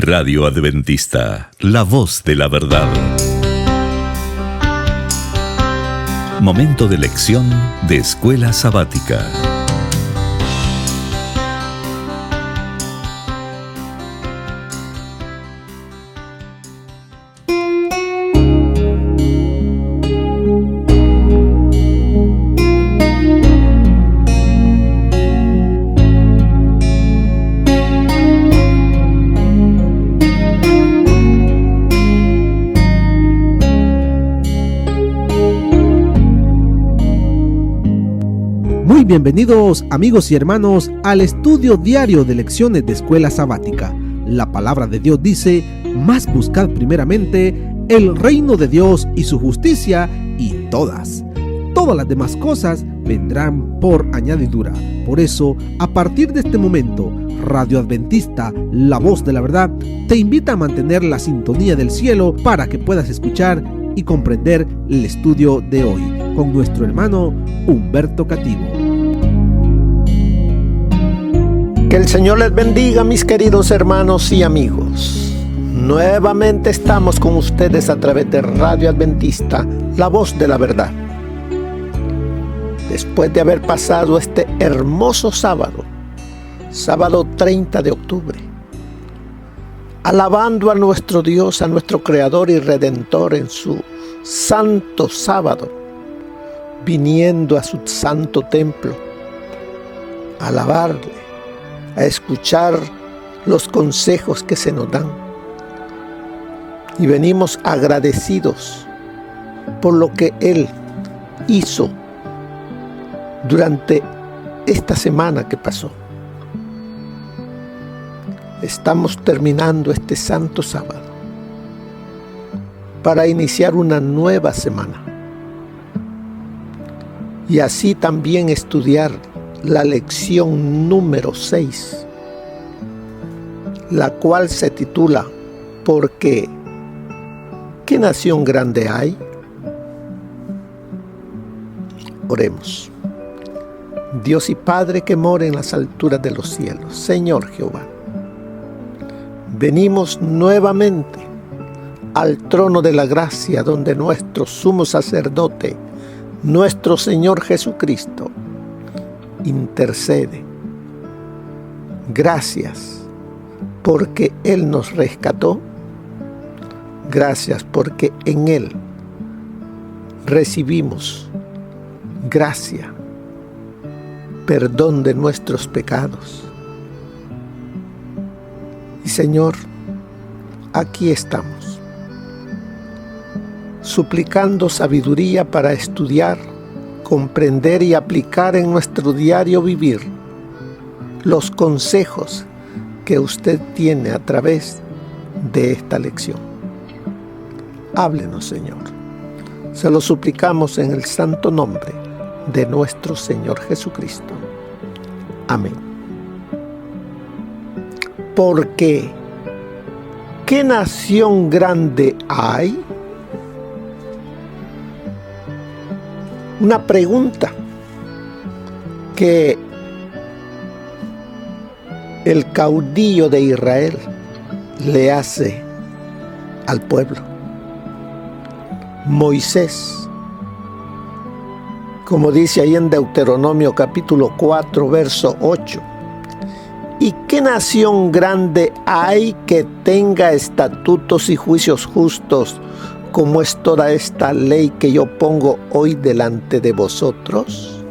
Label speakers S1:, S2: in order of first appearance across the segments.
S1: Radio Adventista, la voz de la verdad. Momento de lección de Escuela Sabática.
S2: Muy bienvenidos amigos y hermanos al estudio diario de lecciones de Escuela Sabática. La palabra de Dios dice: mas buscad primeramente el reino de Dios y su justicia, y todas las demás cosas vendrán por añadidura. Por eso, a partir de este momento, Radio Adventista, la voz de la verdad, te invita a mantener la sintonía del cielo para que puedas escuchar y comprender el estudio de hoy con nuestro hermano Humberto Cativo.
S3: Que el Señor les bendiga, mis queridos hermanos y amigos. Nuevamente estamos con ustedes a través de Radio Adventista, la voz de la verdad. Después de haber pasado este hermoso sábado 30 de octubre, alabando a nuestro Dios, a nuestro Creador y Redentor en su santo sábado, viniendo a su santo templo, a alabarle, a escuchar los consejos que se nos dan. Y venimos agradecidos por lo que Él hizo durante esta semana que pasó. Estamos terminando este santo sábado para iniciar una nueva semana y así también estudiar la lección número 6, la cual se titula ¿Porque qué nación grande hay? Oremos. Dios y Padre que mora en las alturas de los cielos, Señor Jehová, venimos nuevamente al trono de la gracia, donde nuestro sumo sacerdote, nuestro Señor Jesucristo, intercede. Gracias porque Él nos rescató. Gracias porque en Él recibimos gracia, perdón de nuestros pecados. Y Señor, aquí estamos, suplicando sabiduría para estudiar, comprender y aplicar en nuestro diario vivir los consejos que usted tiene a través de esta lección. Háblenos, Señor. Se lo suplicamos en el santo nombre de nuestro Señor Jesucristo. Amén. Porque ¿qué nación grande hay? Una pregunta que el caudillo de Israel le hace al pueblo. Moisés, como dice ahí en Deuteronomio capítulo 4, verso 8, ¿y qué nación grande hay que tenga estatutos y juicios justos, como es toda esta ley que yo pongo hoy delante de vosotros?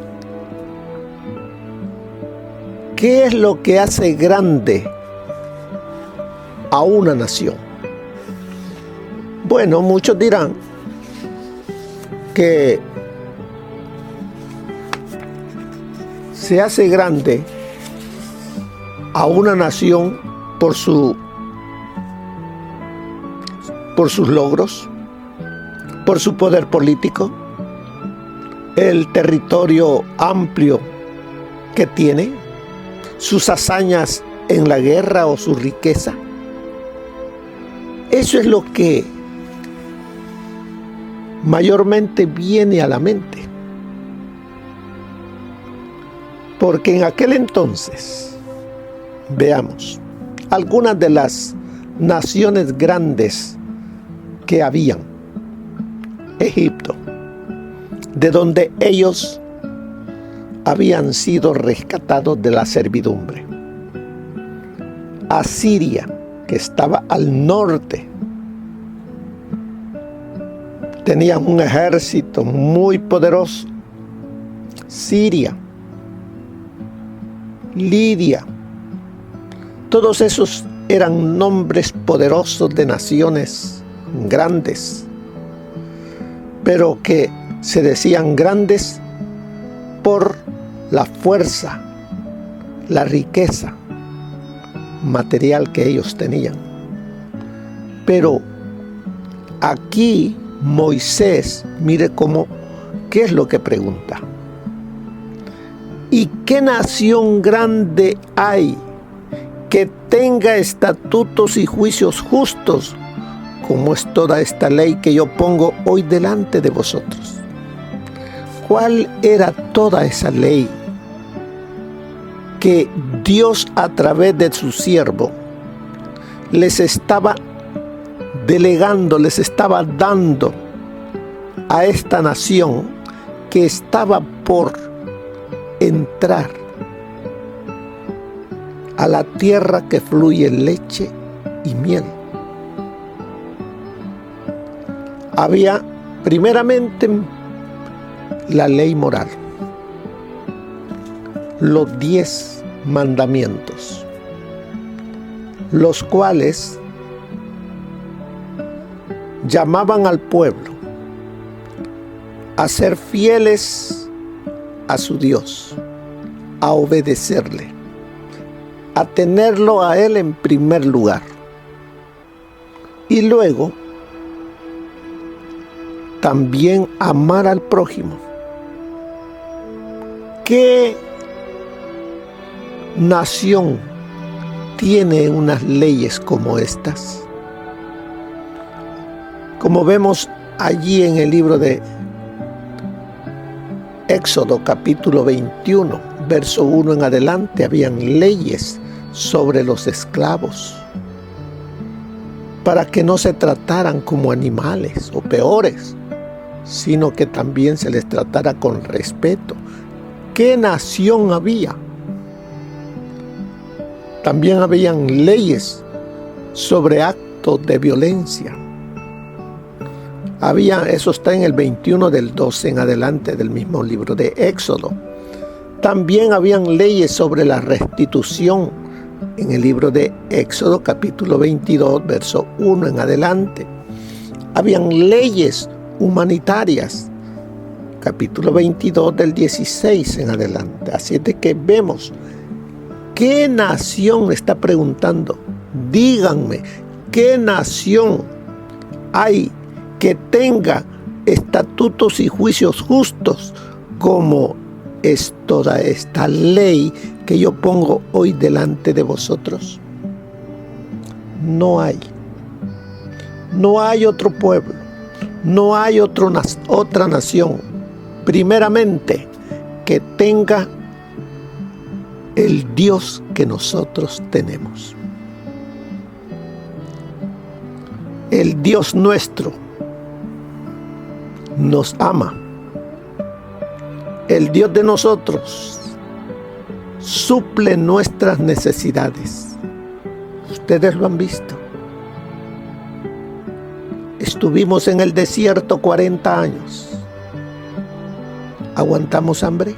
S3: ¿Qué es lo que hace grande a una nación? Bueno, muchos dirán que se hace grande a una nación por sus logros, por su poder político, el territorio amplio que tiene, sus hazañas en la guerra o su riqueza. Eso es lo que mayormente viene a la mente. Porque en aquel entonces, veamos, algunas de las naciones grandes que habían. Egipto, de donde ellos habían sido rescatados de la servidumbre. Asiria, que estaba al norte, tenían un ejército muy poderoso. Siria, Lidia, todos esos eran nombres poderosos de naciones grandes, pero que se decían grandes por la fuerza, la riqueza material que ellos tenían. Pero aquí Moisés, mire qué es lo que pregunta. ¿Y qué nación grande hay que tenga estatutos y juicios justos, como es toda esta ley que yo pongo hoy delante de vosotros? ¿Cuál era toda esa ley que Dios a través de su siervo les estaba delegando, les estaba dando a esta nación que estaba por entrar a la tierra que fluye leche y miel? Había primeramente la ley moral, los 10 mandamientos, los cuales llamaban al pueblo a ser fieles a su Dios, a obedecerle, a tenerlo a Él en primer lugar. Y luego, también amar al prójimo. ¿Qué nación tiene unas leyes como estas? Como vemos allí en el libro de Éxodo capítulo 21, verso 1 en adelante, habían leyes sobre los esclavos para que no se trataran como animales o peores, sino que también se les tratara con respeto. ¿Qué nación había? También habían leyes sobre actos de violencia. Eso está en el 21 del 12 en adelante del mismo libro de Éxodo. También habían leyes sobre la restitución en el libro de Éxodo capítulo 22, verso 1 en adelante. Habían leyes humanitarias, capítulo 22 del 16 en adelante. Así es de que vemos, ¿qué nación está preguntando? Díganme, ¿qué nación hay que tenga estatutos y juicios justos como es toda esta ley que yo pongo hoy delante de vosotros? No hay. No hay otro pueblo. No hay otra nación, primeramente, que tenga el Dios que nosotros tenemos. El Dios nuestro nos ama. El Dios de nosotros suple nuestras necesidades. Ustedes lo han visto. Estuvimos en el desierto 40 años. ¿Aguantamos hambre?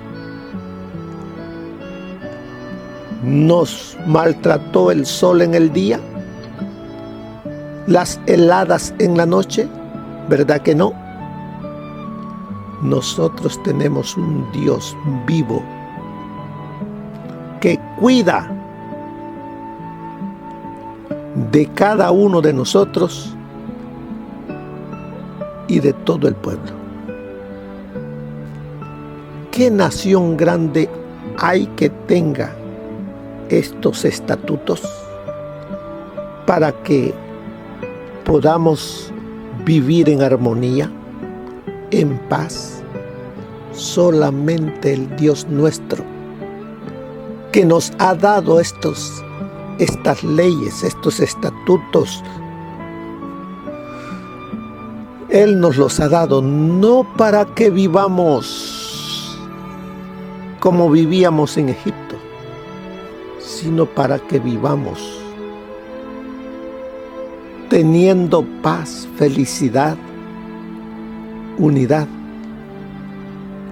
S3: ¿Nos maltrató el sol en el día? ¿Las heladas en la noche? ¿Verdad que no? Nosotros tenemos un Dios vivo que cuida de cada uno de nosotros y de todo el pueblo. ¿Qué nación grande hay que tenga estos estatutos para que podamos vivir en armonía, en paz? Solamente el Dios nuestro, que nos ha dado estos estas leyes, estos estatutos, Él nos los ha dado no para que vivamos como vivíamos en Egipto, sino para que vivamos teniendo paz, felicidad, unidad.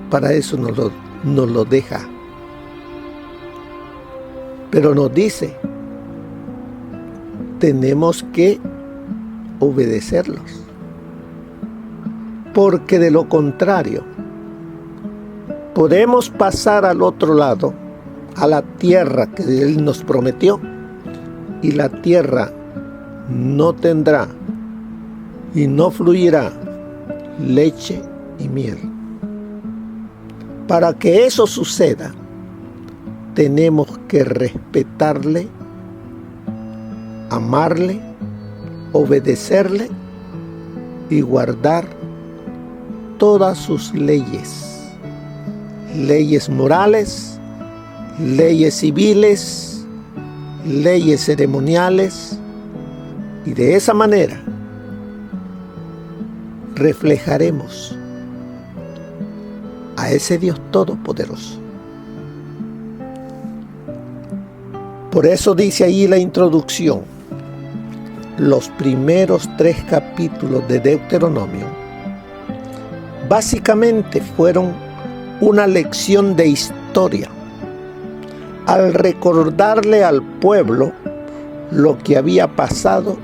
S3: Para eso nos lo deja. Pero nos dice, tenemos que obedecerlos. Porque de lo contrario, podemos pasar al otro lado, a la tierra que Él nos prometió, y la tierra no tendrá y no fluirá leche y miel. Para que eso suceda, tenemos que respetarle, amarle, obedecerle y guardar todas sus leyes, leyes morales, leyes civiles, leyes ceremoniales, y de esa manera reflejaremos a ese Dios todopoderoso. Por eso dice ahí la introducción, los primeros 3 capítulos de Deuteronomio básicamente fueron una lección de historia, al recordarle al pueblo lo que había pasado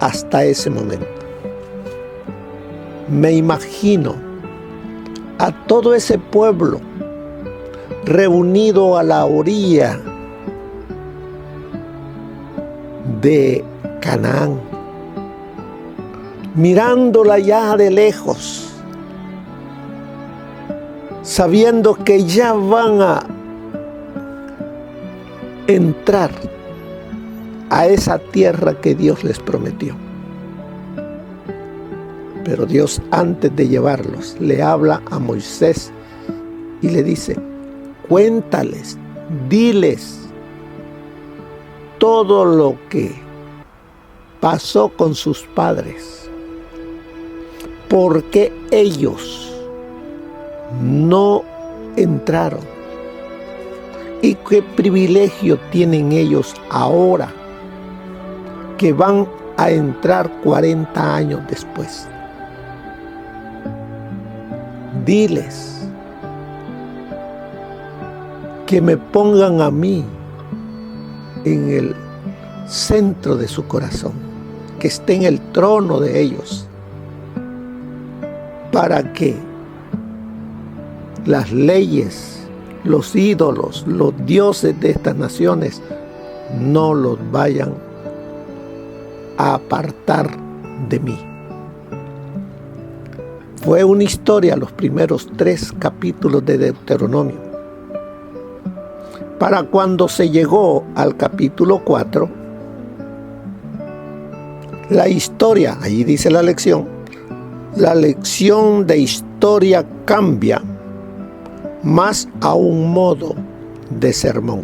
S3: hasta ese momento. Me imagino a todo ese pueblo reunido a la orilla de Canaán, mirándola ya de lejos, sabiendo que ya van a entrar a esa tierra que Dios les prometió. Pero Dios, antes de llevarlos, le habla a Moisés y le dice, cuéntales, diles todo lo que pasó con sus padres, porque ellos no entraron. ¿Y qué privilegio tienen ellos ahora que van a entrar 40 años después? Diles que me pongan a mí en el centro de su corazón, que esté en el trono de ellos, para que las leyes, los ídolos, los dioses de estas naciones no los vayan a apartar de mí. Fue una historia los primeros 3 capítulos de Deuteronomio. Para cuando se llegó al capítulo 4, la historia, allí dice la lección de historia cambia más a un modo de sermón,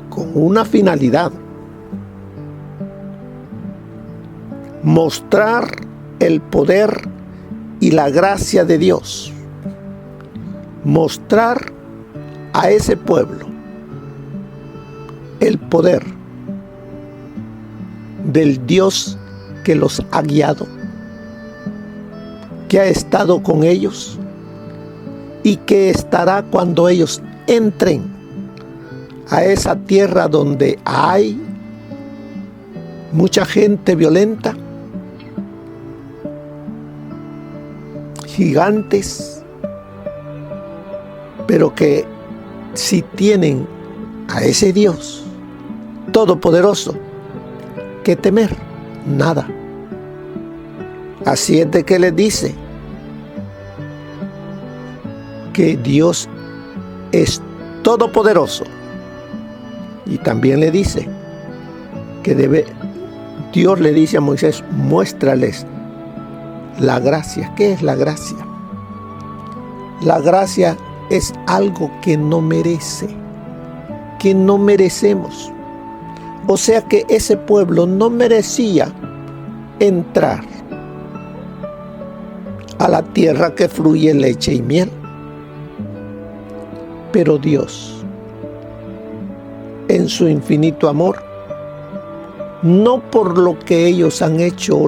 S3: con una finalidad: mostrar el poder y la gracia de Dios, mostrar a ese pueblo el poder del Dios que los ha guiado, que ha estado con ellos y que estará cuando ellos entren a esa tierra donde hay mucha gente violenta, gigantes, pero que si tienen a ese Dios todopoderoso, ¿qué temer? Nada. Así es de que les dice que Dios es todopoderoso, y también le dice que Dios le dice a Moisés, muéstrales la gracia. ¿Qué es la gracia? La gracia es algo que no merece, que no merecemos. O sea que ese pueblo no merecía entrar a la tierra que fluye leche y miel. Pero Dios, en su infinito amor, no por lo que ellos han hecho o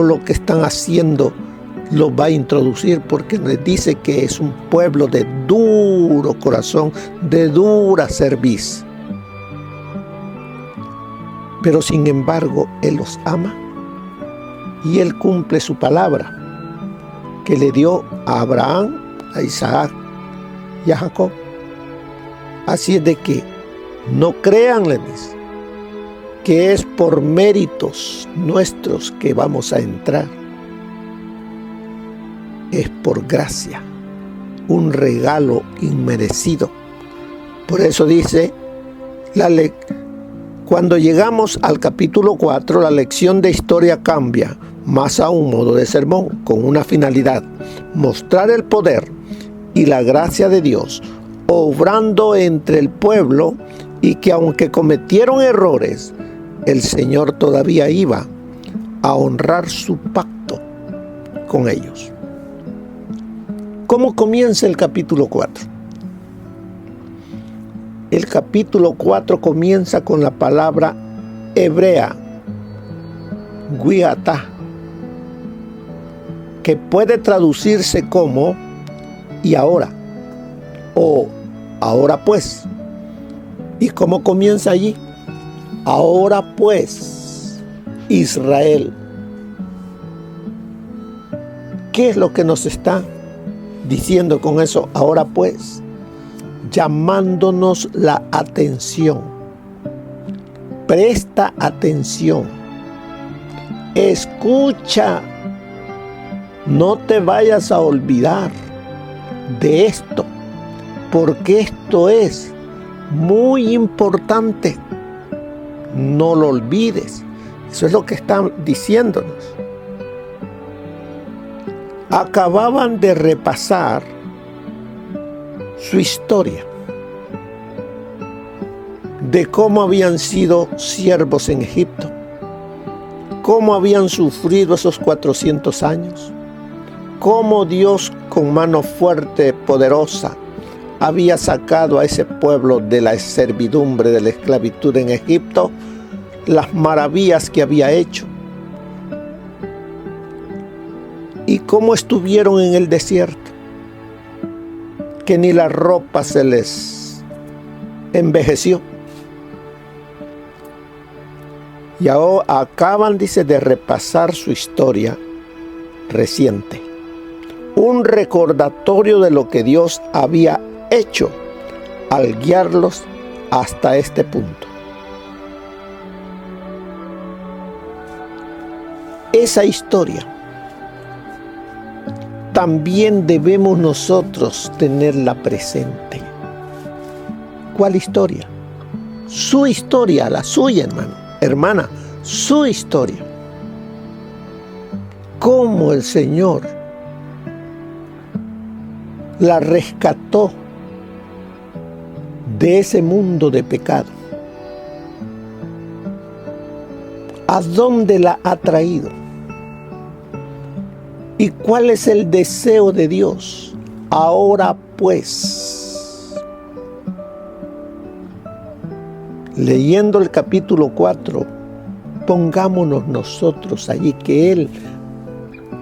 S3: lo que están haciendo, los va a introducir, porque les dice que es un pueblo de duro corazón, de dura cerviz. Pero sin embargo, Él los ama y Él cumple su palabra que le dio a Abraham, a Isaac y a Jacob. Así es de que no crean, les dice, que es por méritos nuestros que vamos a entrar. Es por gracia, un regalo inmerecido. Por eso dice, cuando llegamos al capítulo 4, la lección de historia cambia más a un modo de sermón, con una finalidad: mostrar el poder y la gracia de Dios obrando entre el pueblo, y que aunque cometieron errores, el Señor todavía iba a honrar su pacto con ellos. ¿Cómo comienza el capítulo 4? El capítulo 4 comienza con la palabra hebrea, guiatá, que puede traducirse como "y ahora", o "ahora pues". ¿Y cómo comienza allí? Ahora pues, Israel. ¿Qué es lo que nos está diciendo con eso? Ahora pues, llamándonos la atención. Presta atención. Escucha. No te vayas a olvidar de esto, porque esto es muy importante. No lo olvides. Eso es lo que están diciéndonos. Acababan de repasar su historia, de cómo habían sido siervos en Egipto, cómo habían sufrido esos 400 años, cómo Dios con mano fuerte, poderosa, había sacado a ese pueblo de la servidumbre, de la esclavitud en Egipto, las maravillas que había hecho, y cómo estuvieron en el desierto, que ni la ropa se les envejeció. Y ahora acaban, dice, de repasar su historia reciente. Un recordatorio de lo que Dios había hecho al guiarlos hasta este punto. Esa historia también debemos nosotros tenerla presente. ¿Cuál historia? Su historia, la suya, hermana, su historia. Cómo el Señor la rescató de ese mundo de pecado. ¿A dónde la ha traído? ¿Y cuál es el deseo de Dios? Ahora pues, leyendo el capítulo 4, pongámonos nosotros allí, que Él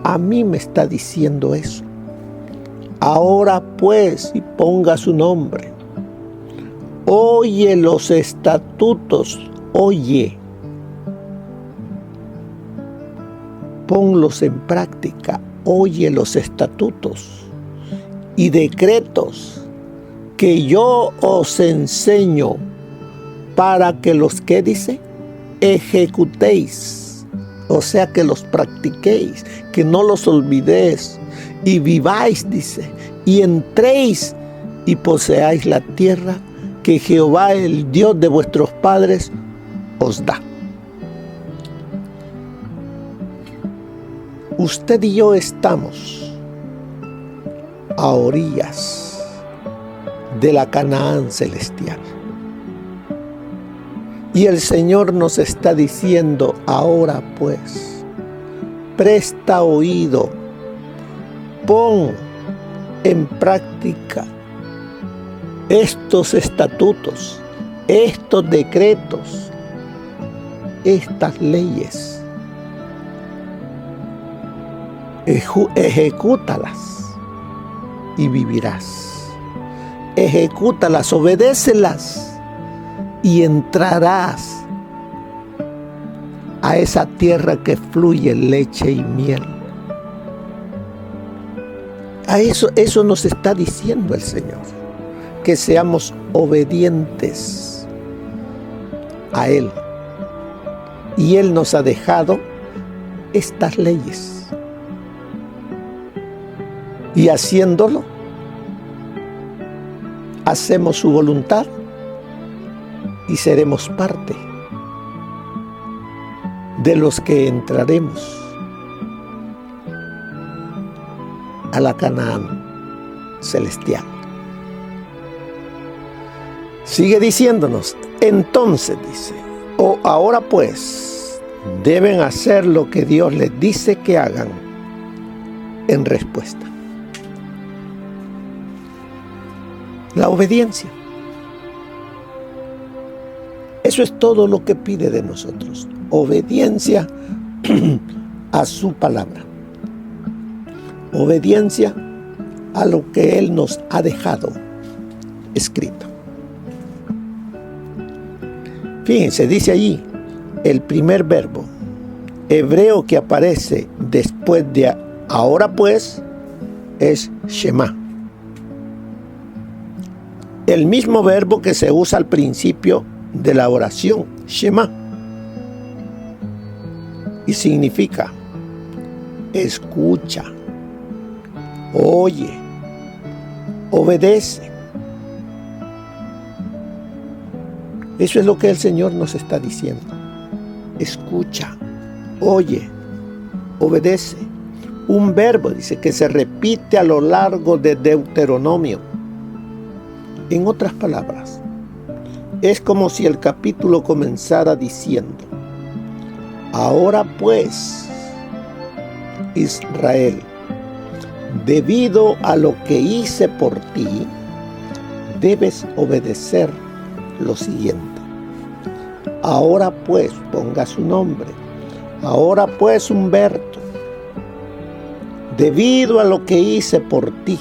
S3: a mí me está diciendo eso. Ahora pues, y ponga su nombre. Oye los estatutos, oye. Ponlos en práctica, oye los estatutos y decretos que yo os enseño para que los, ¿qué dice? Ejecutéis, o sea que los practiquéis, que no los olvidéis y viváis, dice, y entréis y poseáis la tierra que Jehová, el Dios de vuestros padres, os da. Usted y yo estamos a orillas de la Canaán celestial. Y el Señor nos está diciendo: ahora pues, presta oído, pon en práctica estos estatutos, estos decretos, estas leyes. Ejecútalas y vivirás. Ejecútalas, obedécelas y entrarás a esa tierra que fluye leche y miel. A eso nos está diciendo el Señor, que seamos obedientes a Él. Y Él nos ha dejado estas leyes. Y haciéndolo, hacemos su voluntad y seremos parte de los que entraremos a la Canaán celestial. Sigue diciéndonos, entonces dice, ahora pues deben hacer lo que Dios les dice que hagan en respuesta. La obediencia. Eso es todo lo que pide de nosotros. Obediencia a su palabra. Obediencia a lo que Él nos ha dejado escrito. Fíjense, dice allí el primer verbo hebreo que aparece después de ahora pues es Shema. El mismo verbo que se usa al principio de la oración, Shema. Y significa escucha, oye, obedece. Eso es lo que el Señor nos está diciendo. Escucha, oye, obedece. Un verbo, dice, que se repite a lo largo de Deuteronomio. En otras palabras, es como si el capítulo comenzara diciendo: ahora pues, Israel, debido a lo que hice por ti, debes obedecer lo siguiente. Ahora pues, ponga su nombre. Ahora pues, Humberto, debido a lo que hice por ti,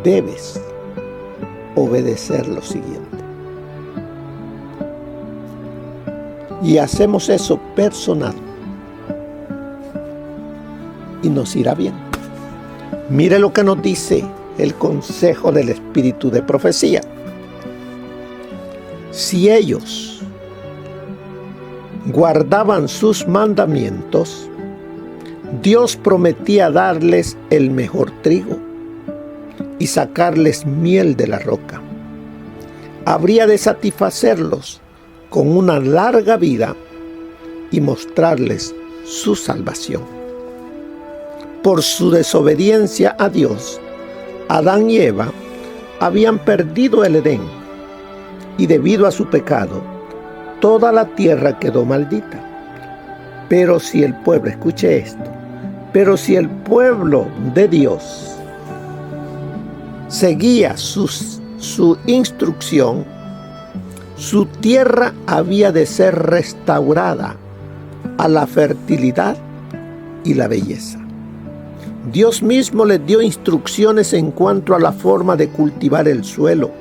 S3: debes obedecer lo siguiente. Y hacemos eso personal y nos irá bien. Mire lo que nos dice el consejo del Espíritu de Profecía. Si ellos guardaban sus mandamientos, Dios prometía darles el mejor trigo y sacarles miel de la roca. Habría de satisfacerlos con una larga vida y mostrarles su salvación. Por su desobediencia a Dios, Adán y Eva habían perdido el Edén, y debido a su pecado, toda la tierra quedó maldita. Pero si el pueblo, escuche esto, pero si el pueblo de Dios seguía su instrucción, su tierra había de ser restaurada a la fertilidad y la belleza. Dios mismo les dio instrucciones en cuanto a la forma de cultivar el suelo,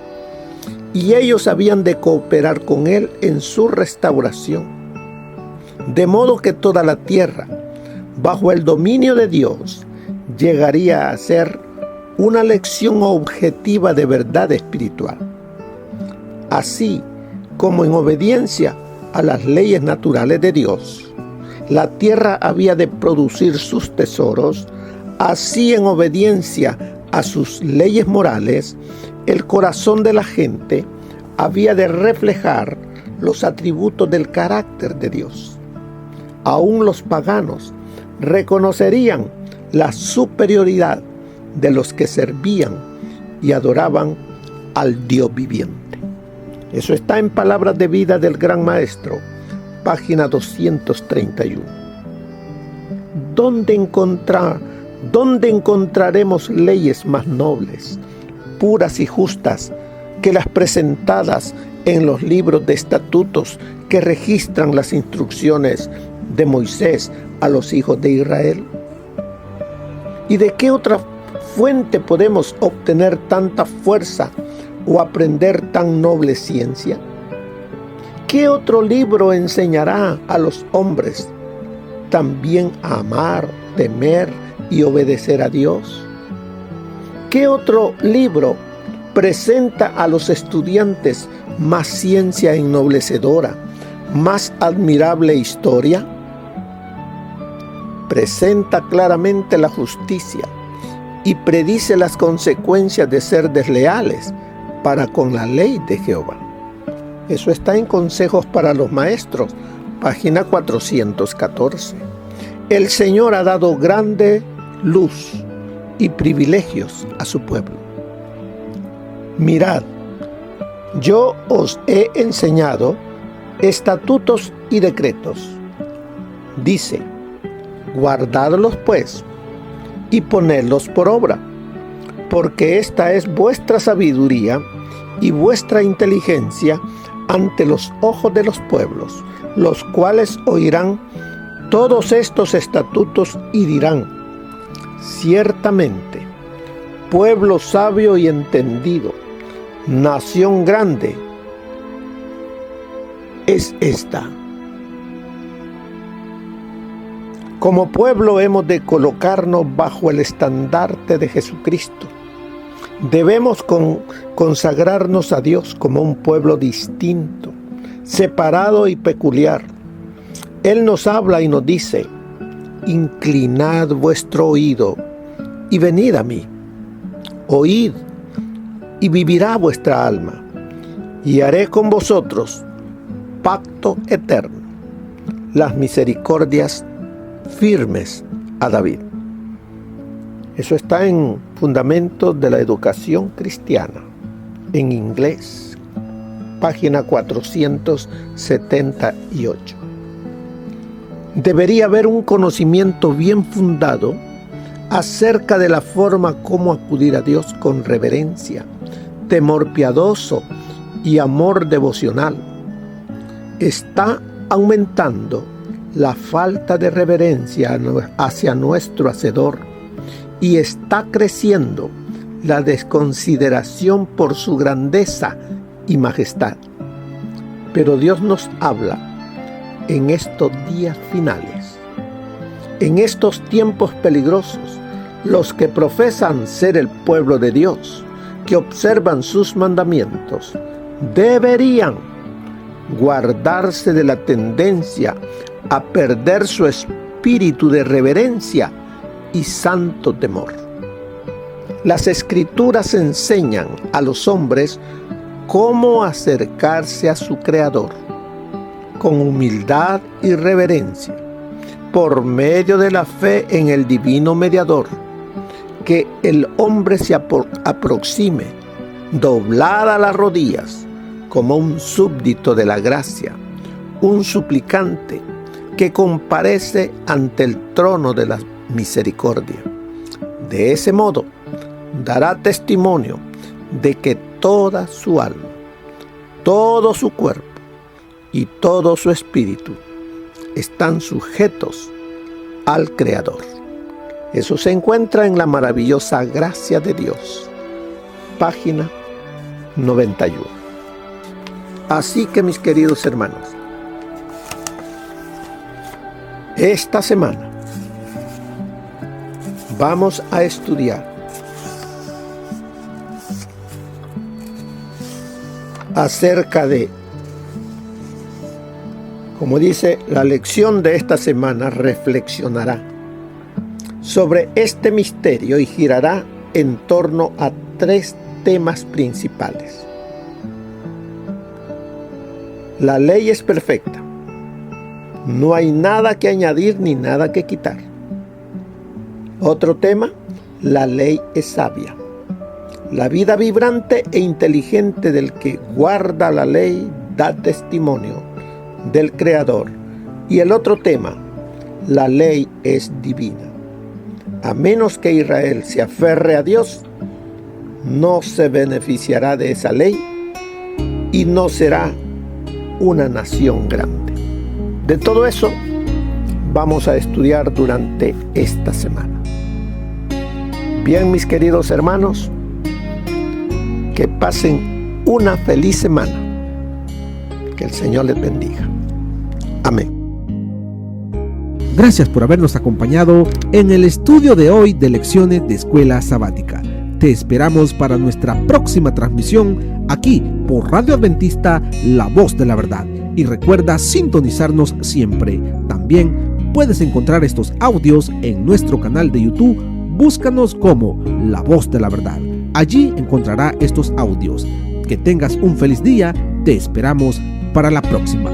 S3: y ellos habían de cooperar con Él en su restauración. De modo que toda la tierra, bajo el dominio de Dios, llegaría a ser una lección objetiva de verdad espiritual. Así como en obediencia a las leyes naturales de Dios, la tierra había de producir sus tesoros, así en obediencia a sus leyes morales, el corazón de la gente había de reflejar los atributos del carácter de Dios. Aún los paganos reconocerían la superioridad de los que servían y adoraban al Dios viviente. Eso está en Palabras de Vida del Gran Maestro, página 231. ¿Dónde encontraremos leyes más nobles, puras y justas que las presentadas en los libros de estatutos que registran las instrucciones de Moisés a los hijos de Israel? ¿Y de qué otra fuente podemos obtener tanta fuerza o aprender tan noble ciencia? ¿Qué otro libro enseñará a los hombres también a amar, temer y obedecer a Dios? ¿Qué otro libro presenta a los estudiantes más ciencia ennoblecedora, más admirable historia? Presenta claramente la justicia y predice las consecuencias de ser desleales para con la ley de Jehová. Eso está en Consejos para los Maestros, página 414. El Señor ha dado grande luz y privilegios a su pueblo. Mirad, yo os he enseñado estatutos y decretos. Dice, guardadlos pues y ponedlos por obra, porque esta es vuestra sabiduría y vuestra inteligencia ante los ojos de los pueblos, los cuales oirán todos estos estatutos y dirán, ciertamente, pueblo sabio y entendido, nación grande es esta. Como pueblo hemos de colocarnos bajo el estandarte de Jesucristo. Debemos consagrarnos a Dios como un pueblo distinto, separado y peculiar. Él nos habla y nos dice, inclinad vuestro oído y venid a mí. Oíd y vivirá vuestra alma, y haré con vosotros pacto eterno, las misericordias firmes a David. Eso está en Fundamentos de la Educación Cristiana, en inglés, página 478. Debería haber un conocimiento bien fundado acerca de la forma como acudir a Dios con reverencia, temor piadoso y amor devocional. Está aumentando la falta de reverencia hacia nuestro Hacedor y está creciendo la desconsideración por su grandeza y majestad. Pero Dios nos habla en estos días finales, en estos tiempos peligrosos. Los que profesan ser el pueblo de Dios, que observan sus mandamientos, deberían guardarse de la tendencia a perder su espíritu de reverencia y santo temor. Las Escrituras enseñan a los hombres cómo acercarse a su Creador con humildad y reverencia, por medio de la fe en el divino mediador, que el hombre se aproxime, doblada las rodillas, como un súbdito de la gracia, un suplicante que comparece ante el trono de la misericordia. De ese modo, dará testimonio de que toda su alma, todo su cuerpo y todo su espíritu están sujetos al Creador. Eso se encuentra en la maravillosa gracia de Dios, página 91. Así que, mis queridos hermanos, esta semana vamos a estudiar acerca de, como dice la lección de esta semana, reflexionará sobre este misterio y girará en torno a 3 temas principales. La ley es perfecta. No hay nada que añadir ni nada que quitar. Otro tema, la ley es sabia. La vida vibrante e inteligente del que guarda la ley da testimonio del Creador. Y el otro tema, la ley es divina. A menos que Israel se aferre a Dios, no se beneficiará de esa ley y no será una nación grande. De todo eso vamos a estudiar durante esta semana. Bien, mis queridos hermanos, que pasen una feliz semana. Que el Señor les bendiga. Amén.
S2: Gracias por habernos acompañado en el estudio de hoy de lecciones de Escuela Sabática. Te esperamos para nuestra próxima transmisión aquí por Radio Adventista, La Voz de la Verdad. Y recuerda sintonizarnos siempre. También puedes encontrar estos audios en nuestro canal de YouTube. Búscanos como La Voz de la Verdad. Allí encontrará estos audios. Que tengas un feliz día. Te esperamos para la próxima.